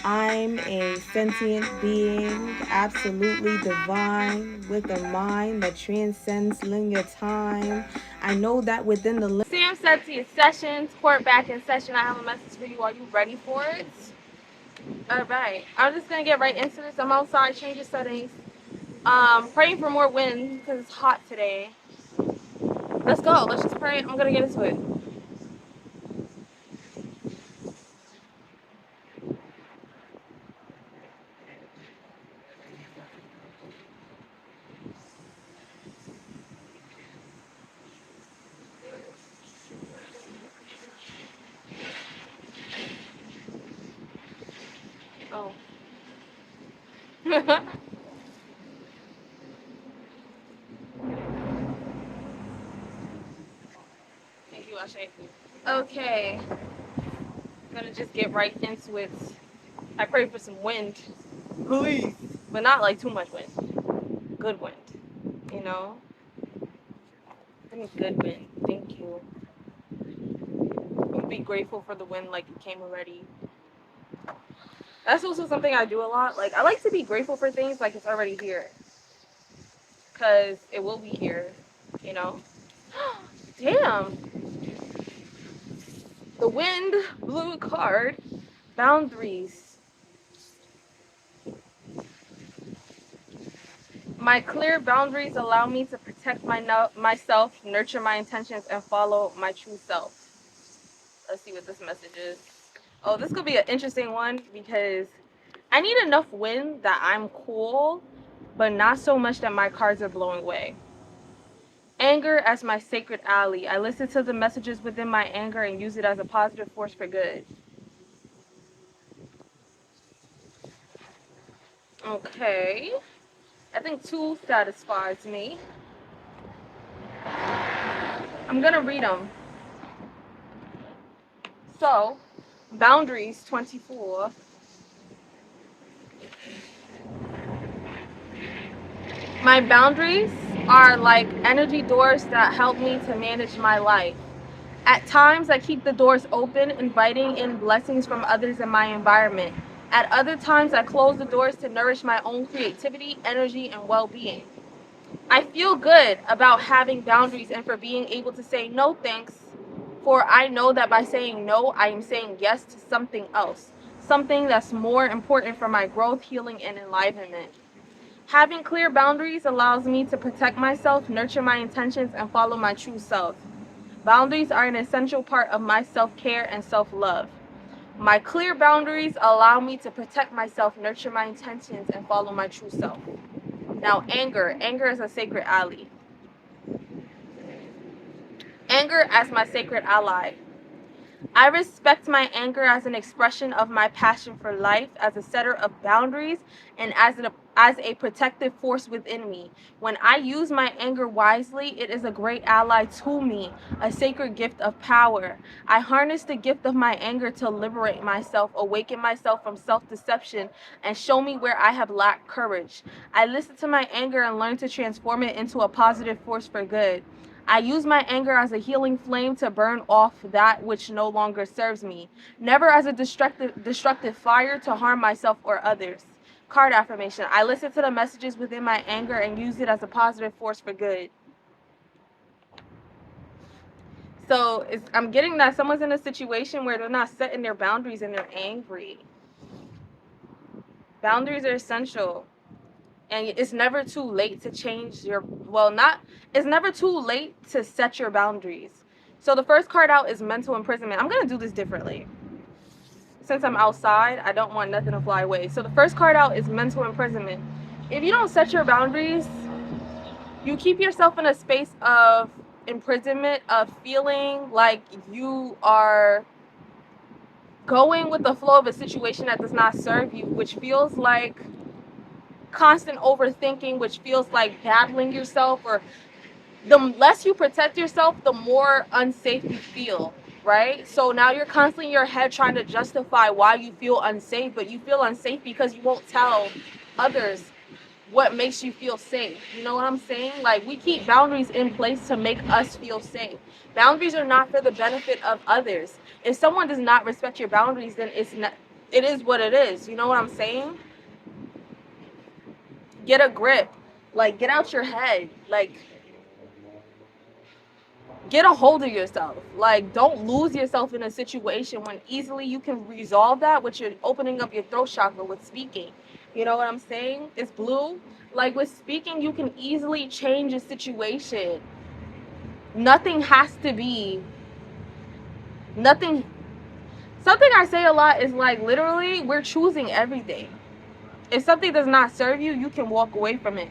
I'm a sentient being, absolutely divine, with a mind that transcends linear time. I know that within the Sam said to your sessions, court back in session. I have a message for you. Are you ready for it? All right. I'm just gonna get right into this. I'm outside, change your settings. Praying for more wind because it's hot today. Let's go. Let's just pray. I'm gonna get into it. Oh. Thank you, Ashe. Okay. I'm gonna just get right into it. I pray for some wind, please, but not like too much wind. Good wind, you know. I need good wind. Thank you. Be grateful for the wind like it came already. That's also something I do a lot. Like I like to be grateful for things like it's already here, cause it will be here, you know. Damn, the wind blew a card. Boundaries. My clear boundaries allow me to protect myself, nurture my intentions, and follow my true self. Let's see what this message is. Oh, this could be an interesting one because I need enough wind that I'm cool, but not so much that my cards are blowing away. Anger as my sacred ally. I listen to the messages within my anger and use it as a positive force for good. Okay. I think 2 satisfies me. I'm gonna read them. So, boundaries 24. My boundaries are like energy doors that help me to manage my life. At times, I keep the doors open, inviting in blessings from others in my environment. At other times, I close the doors to nourish my own creativity, energy, and well being. I feel good about having boundaries and for being able to say no thanks, for I know that by saying no, I am saying yes to something else, something that's more important for my growth, healing, and enlivenment. Having clear boundaries allows me to protect myself, nurture my intentions, and follow my true self. Boundaries are an essential part of my self-care and self-love. My clear boundaries allow me to protect myself, nurture my intentions, and follow my true self. Now, anger. Anger is a sacred ally. Anger as my sacred ally. I respect my anger as an expression of my passion for life, as a setter of boundaries, and as a protective force within me. When I use my anger wisely, it is a great ally to me, a sacred gift of power. I harness the gift of my anger to liberate myself, awaken myself from self-deception, and show me where I have lacked courage. I listen to my anger and learn to transform it into a positive force for good. I use my anger as a healing flame to burn off that which no longer serves me, never as a destructive fire to harm myself or others. Card affirmation. I listen to the messages within my anger and use it as a positive force for good. So I'm getting that someone's in a situation where they're not setting their boundaries and they're angry. Boundaries are essential. And it's never too late to change your, well, not, it's never too late to set your boundaries. So the first card out is mental imprisonment. I'm going to do this differently. Since I'm outside, I don't want nothing to fly away. So the first card out is mental imprisonment. If you don't set your boundaries, you keep yourself in a space of imprisonment, of feeling like you are going with the flow of a situation that does not serve you, which feels like constant overthinking, which feels like battling yourself, or the less you protect yourself, the more unsafe you feel, right? So now you're constantly in your head trying to justify why you feel unsafe, but you feel unsafe because you won't tell others what makes you feel safe. You know what I'm saying? Like, we keep boundaries in place to make us feel safe. Boundaries are not for the benefit of others. If someone does not respect your boundaries, then it is what it is. You know what I'm saying? Get a grip. Like, get out your head. Like, get a hold of yourself. Like, don't lose yourself in a situation when easily you can resolve that with your opening up your throat chakra with speaking. You know what I'm saying? It's blue. Like, with speaking, you can easily change a situation. Nothing has to be, nothing. Something I say a lot is like, literally, we're choosing everything. If something does not serve you, you can walk away from it.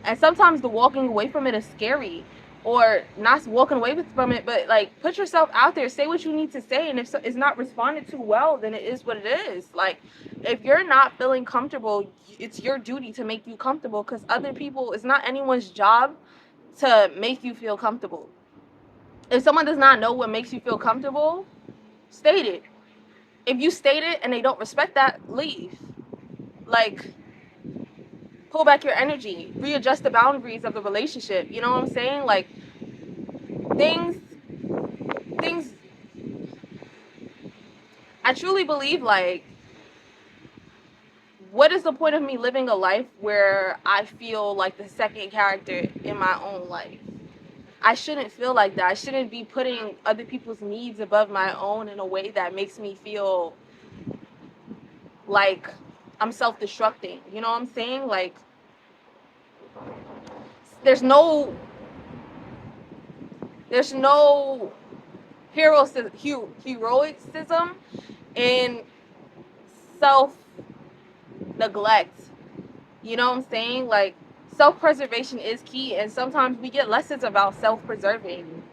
And sometimes the walking away from it is scary, or not walking away from it, but like, put yourself out there, say what you need to say, and if it's not responded to well, then it is what it is. Like, if you're not feeling comfortable, it's your duty to make you comfortable, because other people, it's not anyone's job to make you feel comfortable. If someone does not know what makes you feel comfortable, state it. If you state it and they don't respect that, leave. Like, pull back your energy, readjust the boundaries of the relationship. You know what I'm saying? Like, things I truly believe, like, what is the point of me living a life where I feel like the second character in my own life? I shouldn't feel like that. I shouldn't be putting other people's needs above my own in a way that makes me feel like I'm self-destructing. You know what I'm saying? Like, there's no heroicism in self neglect. You know what I'm saying? Like, self-preservation is key, and sometimes we get lessons about self-preserving.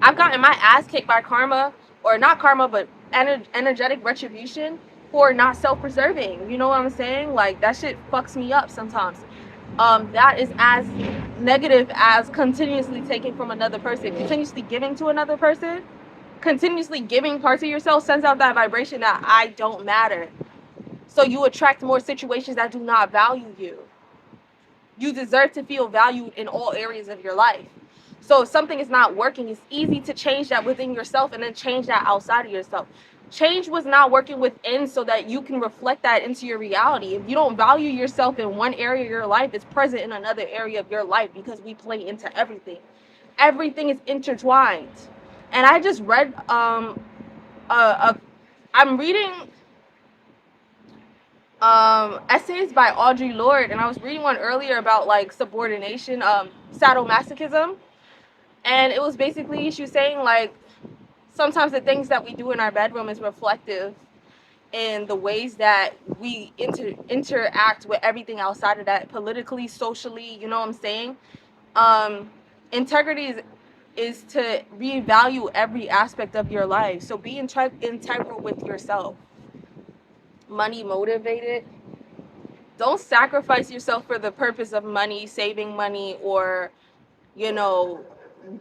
I've gotten my ass kicked by karma, or not karma, but energetic retribution for not self-preserving. You know what I'm saying? Like, that shit fucks me up sometimes. That is as negative as continuously taking from another person, continuously giving to another person. Continuously giving parts of yourself sends out that vibration that I don't matter. So you attract more situations that do not value you. You deserve to feel valued in all areas of your life. So if something is not working, it's easy to change that within yourself and then change that outside of yourself. Change was not working within so that you can reflect that into your reality. If you don't value yourself in one area of your life, it's present in another area of your life, because we play into everything. Everything is intertwined. And I just read I'm reading essays by Audre Lorde, and I was reading one earlier about like subordination, sadomasochism, and it was basically, she was saying, like, sometimes the things that we do in our bedroom is reflective in the ways that we interact with everything outside of that, politically, socially. You know what I'm saying? Integrity is to revalue every aspect of your life. So be integral with yourself. Money motivated. Don't sacrifice yourself for the purpose of money, saving money, or, you know,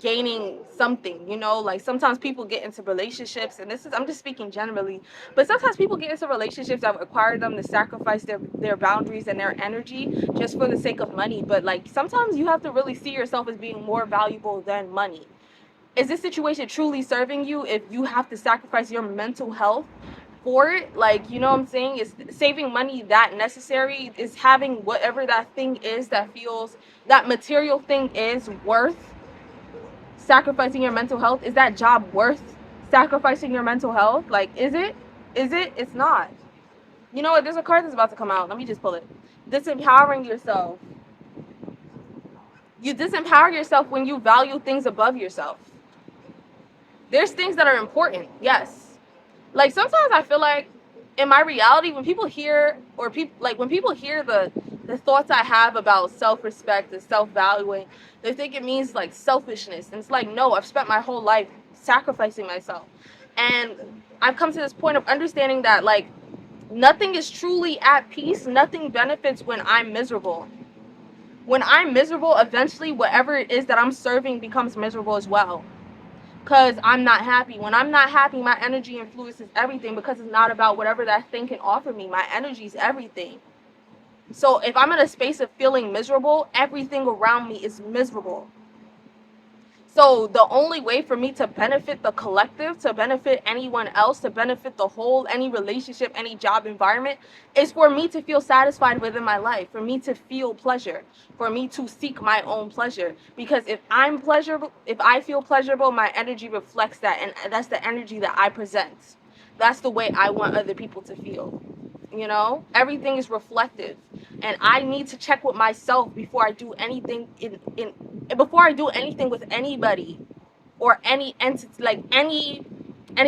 gaining something. You know, like, sometimes people get into relationships, and this is, I'm just speaking generally, but sometimes people get into relationships that require them to sacrifice their boundaries and their energy just for the sake of money. But like, sometimes you have to really see yourself as being more valuable than money. Is this situation truly serving you if you have to sacrifice your mental health for it? Like, you know what I'm saying? Is saving money that necessary? Is having whatever that thing is that feels, that material thing is worth sacrificing your mental health? Is that job worth sacrificing your mental health? Like, is it? Is it? It's not. You know what? There's a card that's about to come out. Let me just pull it. Disempowering yourself. You disempower yourself when you value things above yourself. There's things that are important, yes. Like, sometimes I feel like in my reality, when people hear, or when people hear the thoughts I have about self-respect and self-valuing, they think it means like selfishness. And it's like, no, I've spent my whole life sacrificing myself. And I've come to this point of understanding that, like, nothing is truly at peace. Nothing benefits when I'm miserable. When I'm miserable, eventually whatever it is that I'm serving becomes miserable as well. Because I'm not happy. When I'm not happy, my energy influences everything, because it's not about whatever that thing can offer me. My energy is everything. So if I'm in a space of feeling miserable, everything around me is miserable. So the only way for me to benefit the collective, to benefit anyone else, to benefit the whole, any relationship, any job environment, is for me to feel satisfied within my life, for me to feel pleasure, for me to seek my own pleasure. Because if I'm pleasurable, if I feel pleasurable, my energy reflects that, and that's the energy that I present. That's the way I want other people to feel. You know, everything is reflective, and I need to check with myself before I do anything in before I do anything with anybody or any entity, like any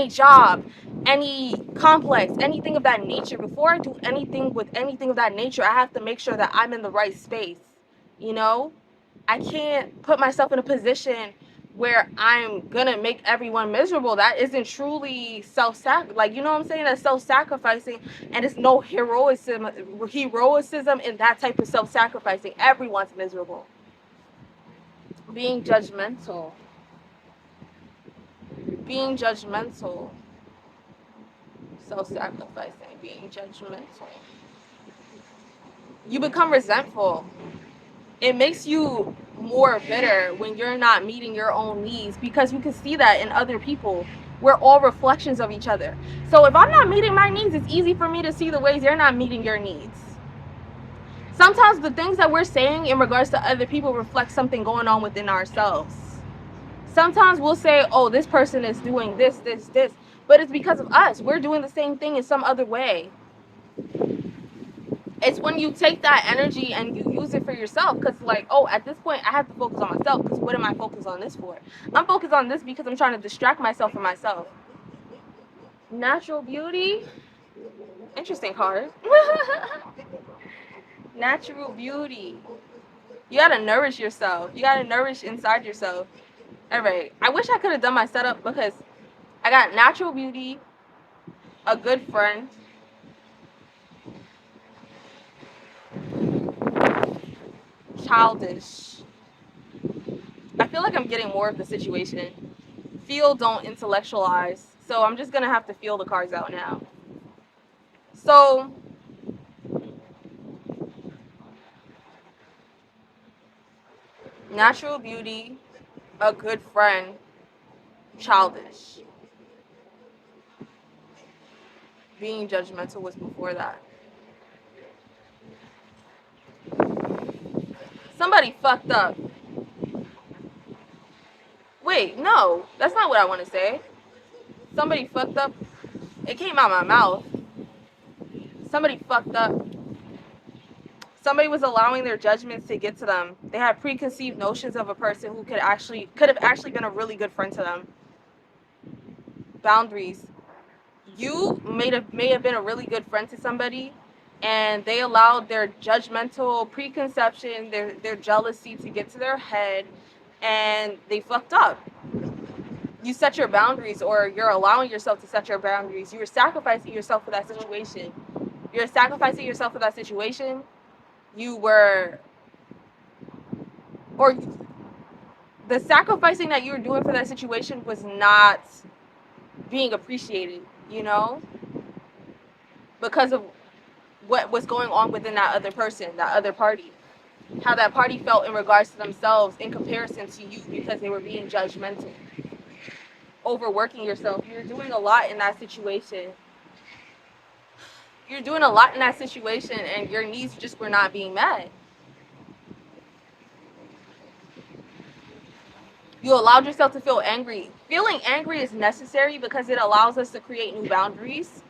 job, any complex, anything of that nature. Before I do anything with anything of that nature, I have to make sure that I'm in the right space. You know, I can't put myself in a position where I'm gonna make everyone miserable. That isn't truly like, you know what I'm saying? That's self-sacrificing, and it's no heroism in that type of self-sacrificing. Everyone's miserable. Being judgmental. Being judgmental. Self-sacrificing. Being judgmental. You become resentful. It makes you more bitter when you're not meeting your own needs, because you can see that in other people. We're all reflections of each other. So if I'm not meeting my needs, it's easy for me to see the ways you're not meeting your needs. Sometimes the things that we're saying in regards to other people reflect something going on within ourselves. Sometimes we'll say, oh, this person is doing this, but it's because of us. We're doing the same thing in some other way. It's when you take that energy and you use it for yourself, because like, oh, at this point I have to focus on myself, because what am I focused on this for? I'm focused on this because I'm trying to distract myself from myself. Natural beauty. Interesting card. Natural beauty. You gotta nourish yourself. You gotta nourish inside yourself. All right. I wish I could have done my setup, because I got natural beauty, a good friend, childish. I feel like I'm getting more of the situation. Feel, don't intellectualize. So I'm just gonna have to feel the cards out now. So natural beauty, a good friend, childish. Being judgmental was before that. Somebody fucked up. Wait, no, that's not what I want to say. Somebody fucked up. It came out my mouth. Somebody fucked up. Somebody was allowing their judgments to get to them. They had preconceived notions of a person who could have actually been a really good friend to them. Boundaries. You may have been a really good friend to somebody, and they allowed their judgmental preconception, their jealousy to get to their head, and they fucked up. You set your boundaries, or you're allowing yourself to set your boundaries. You were sacrificing yourself for that situation. You're sacrificing yourself for that situation. You were, or the sacrificing that you were doing for that situation was not being appreciated, you know, because of what was going on within that other person, that other party. How that party felt in regards to themselves in comparison to you, because they were being judgmental. Overworking yourself. You're doing a lot in that situation. You're doing a lot in that situation, and your needs just were not being met. You allowed yourself to feel angry. Feeling angry is necessary because it allows us to create new boundaries.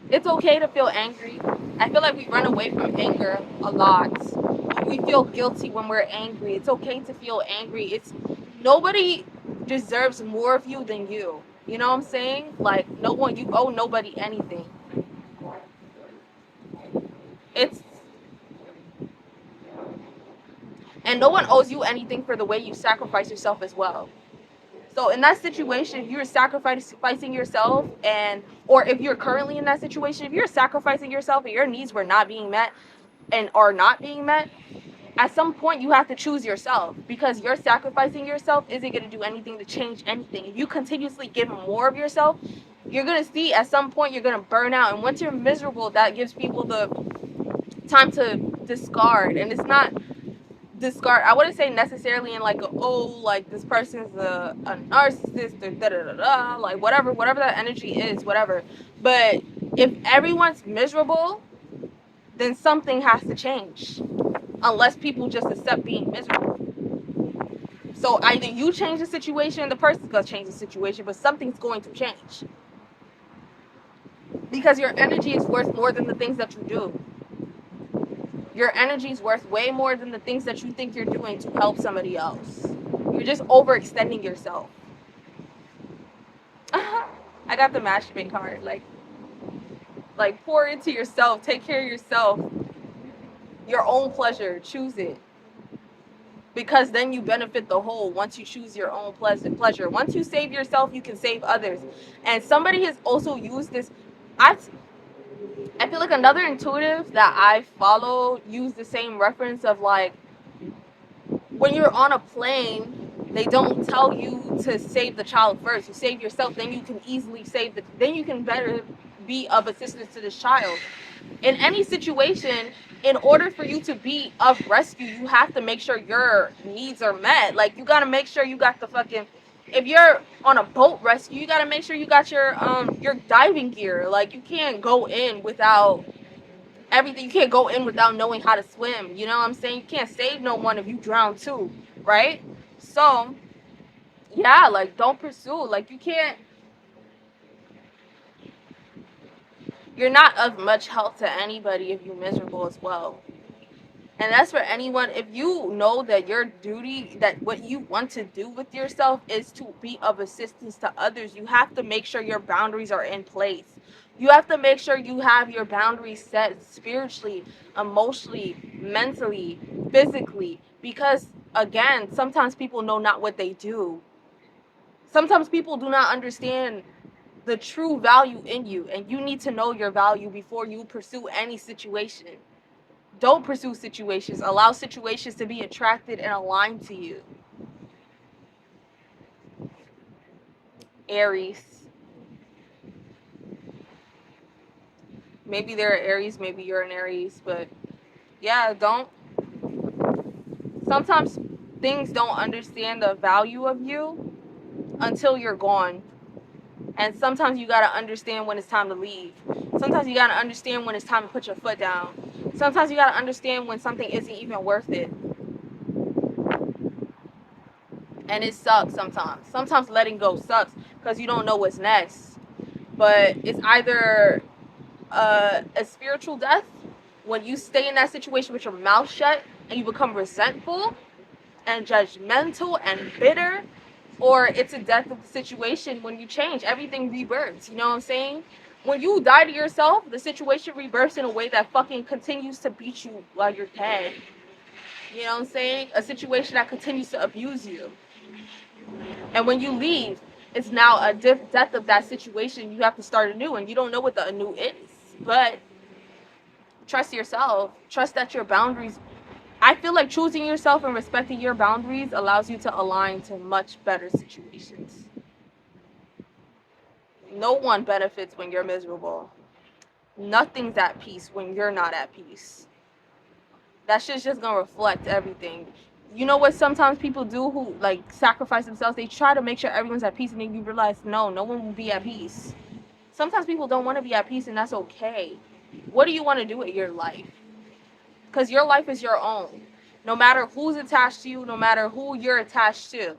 It's okay to feel angry. I feel like we run away from anger a lot. We feel guilty when we're angry. It's okay to feel angry. Nobody deserves more of you than you. You know what I'm saying? Like, you owe nobody anything. And no one owes you anything for the way you sacrifice yourself as well. So in that situation, you're sacrificing yourself, or if you're currently in that situation, if you're sacrificing yourself and your needs were not being met and are not being met, at some point you have to choose yourself, because you're sacrificing yourself isn't going to do anything to change anything. If you continuously give more of yourself, you're going to see at some point you're going to burn out. And once you're miserable, that gives people the time to discard. And it's not discard. I wouldn't say necessarily in like like this person's a narcissist or da da da da, like whatever that energy is, whatever. But if everyone's miserable, then something has to change. Unless people just accept being miserable. So either you change the situation, the person's gonna change the situation, but something's going to change. Because your energy is worth more than the things that you do. Your energy is worth way more than the things that you think you're doing to help somebody else. You're just overextending yourself. I got the matchmate card. Like pour into yourself, take care of yourself. Your own pleasure, choose it. Because then you benefit the whole once you choose your own pleasure. Once you save yourself, you can save others. And somebody has also used this. I feel like another intuitive that I follow used the same reference of like, when you're on a plane, they don't tell you to save the child first. You save yourself, then you can easily then you can better be of assistance to this child. In any situation, in order for you to be of rescue, you have to make sure your needs are met. Like, you gotta make sure you got the fucking, if you're on a boat rescue, you gotta make sure you got your diving gear. Like, you can't go in without everything. You can't go in without knowing how to swim. You know what I'm saying? You can't save no one if you drown too, right? So yeah, like, don't pursue. Like, you're not of much help to anybody if you're miserable as well. And that's for anyone. If you know that your duty, that what you want to do with yourself is to be of assistance to others, you have to make sure your boundaries are in place. You have to make sure you have your boundaries set spiritually, emotionally, mentally, physically. Because, again, sometimes people know not what they do. Sometimes people do not understand the true value in you. And you need to know your value before you pursue any situation. Don't pursue situations. Allow situations to be attracted and aligned to you. Aries. Maybe they're Aries, maybe you're an Aries, but yeah, don't. Sometimes things don't understand the value of you until you're gone. And sometimes you gotta understand when it's time to leave. Sometimes you gotta understand when it's time to put your foot down. Sometimes you gotta understand when something isn't even worth it. And it sucks sometimes. Sometimes letting go sucks because you don't know what's next. But it's either a spiritual death when you stay in that situation with your mouth shut and you become resentful and judgmental and bitter, or it's a death of the situation when you change. Everything rebirths. You know what I'm saying? When you die to yourself, the situation rebirths in a way that fucking continues to beat you while you're dead. You know what I'm saying? A situation that continues to abuse you. And when you leave, it's now a death of that situation. You have to start anew, and you don't know what the anew is. But trust yourself. Trust that your boundaries. I feel like choosing yourself and respecting your boundaries allows you to align to much better situations. No one benefits when you're miserable. Nothing's at peace when you're not at peace. That shit's just gonna reflect everything. You know what sometimes people do who like sacrifice themselves? They try to make sure everyone's at peace, and then you realize no one will be at peace. Sometimes people don't want to be at peace, and that's okay. What do you want to do with your life? Because your life is your own. No matter who's attached to you, no matter who you're attached to.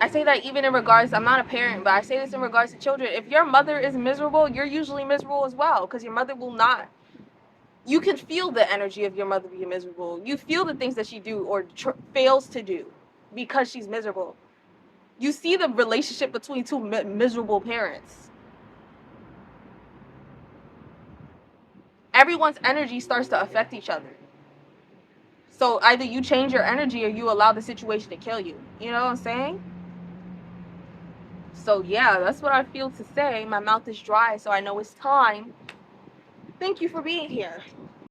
I say that even in regards, I'm not a parent, but I say this in regards to children. If your mother is miserable, you're usually miserable as well, because your mother will not. You can feel the energy of your mother being miserable. You feel the things that she do or fails to do because she's miserable. You see the relationship between two miserable parents. Everyone's energy starts to affect each other. So either you change your energy or you allow the situation to kill you. You know what I'm saying? So yeah, that's what I feel to say. My mouth is dry, so I know it's time. Thank you for being here.